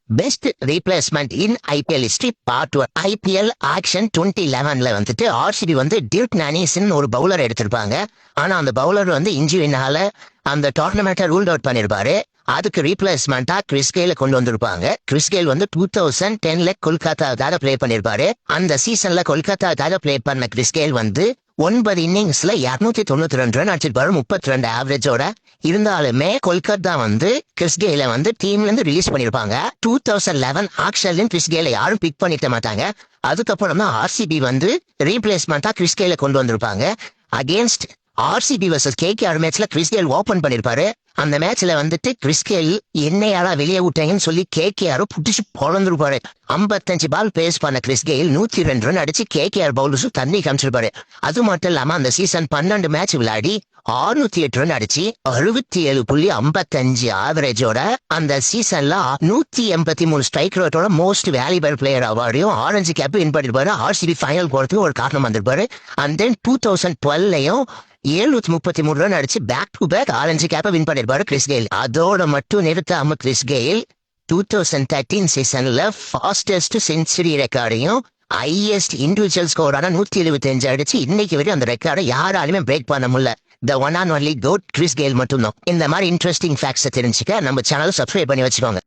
Best replacement இன் IPL history part 1. IPL action 2011 வந்துட்டு RCB வந்து Duke நானிசன் ஒரு பவுலர் எடுத்திருப்பாங்க. ஆனா அந்த பவுலர் வந்து இன்ஜுரினால அந்த டோர்னமெண்ட்டை ரூல்ட் அவுட் பண்ணிருப்பாரு. அதுக்கு ரீப்ளேஸ்மெண்டா கிறிஸ் கெயில கொண்டு வந்திருப்பாங்க. கிறிஸ் கெயில் வந்து 2010ல கொல்கத்தாவுக்காக பிளே பண்ணிருப்பாரு. அந்த சீசன்ல கொல்கத்தாவுக்காக பிளே பண்ண கிறிஸ் கெயில் வந்து 9 இன்னிங்ஸ்ல 292 ரன் அடிச்சிருப்பாரு 32 ஆவரேஜோட. இருந்தாலுமே கொல்கத்தா வந்து கிறிஸ் கெயில வந்து டீம்ல இருந்து ரிலீஸ் பண்ணிருப்பாங்க. 2011 ஆக்ஷன்ல கிறிஸ் கெயில யாரும் பிக் பண்ணிக்க மாட்டாங்க. அதுக்கப்புறம் தான் ஆர்சிபி வந்து ரீப்ளேஸ்மெண்டா கிறிஸ் கெயில கொண்டு வந்திருப்பாங்க. அகேன்ஸ்ட் ஆர்சிபி வர்சஸ் கேகேஆர் மேட்ச்ல கிறிஸ் கெயில் ஓபன் பண்ணிருப்பாரு. அந்த மேட்ச்ல வந்துட்டு கிறிஸ் கெயில் என்னையாரா வெளியே விட்டாங்கன்னு சொல்லி கேகேஆர் புடிச்சு பொழந்திருப்பாரு. 55 பால் பேஸ் பண்ண கிறிஸ் கெயில் 102 ரன் அடிச்சு கேகேஆர் பவுலர்ஸும் தண்ணி காமிச்சிருப்பாரு. அது மட்டும் இல்லாம அந்த சீசன் 12 மேட்ச் விளையாடி 608 ரன் அடிச்சு 67.55 ஆவரேஜோட அந்த சீசன்ல 183 ஸ்ட்ரைக் ரேட்டோட மோஸ்ட் வேல்யூபிள் பிளேயர் அவார்டையும் ஆரஞ்சு கேப் வின் பண்ணிருப்பாரு. ஆர்சிபி ஃபைனல் போறதுக்கு ஒரு காரணம் வந்திருப்பாரு. அண்ட் தென் 2012லயும் 733 ரன் அடிச்சு பேக் டு பேக் ஆரஞ்சு கேப்பை வின் பண்ணிருப்பாரு கிறிஸ் கெயில். அதோட மட்டும் நிறுத்தாம கிறிஸ் கெயில் 2013 சீசன்ல ஃபாஸ்டஸ்ட் செஞ்சுரி ரெக்கார்டையும் ஹையஸ்ட் இண்டிவிஜுவல் ஸ்கோரான 175 அடிச்சு இன்னைக்கு வரையும் அந்த ரெக்கார்டை யாராலுமே பிரேக் பண்ண முடியல. The one and only GOAT Chris Gayle மட்டும்தான். இந்த மாதிரி இன்ட்ரெஸ்டிங் ஃபேக்ட்ஸ் தெரிஞ்சுக்க நம்ம சேனல் சப்ஸ்கிரைப் பண்ணி வச்சுக்கோங்க.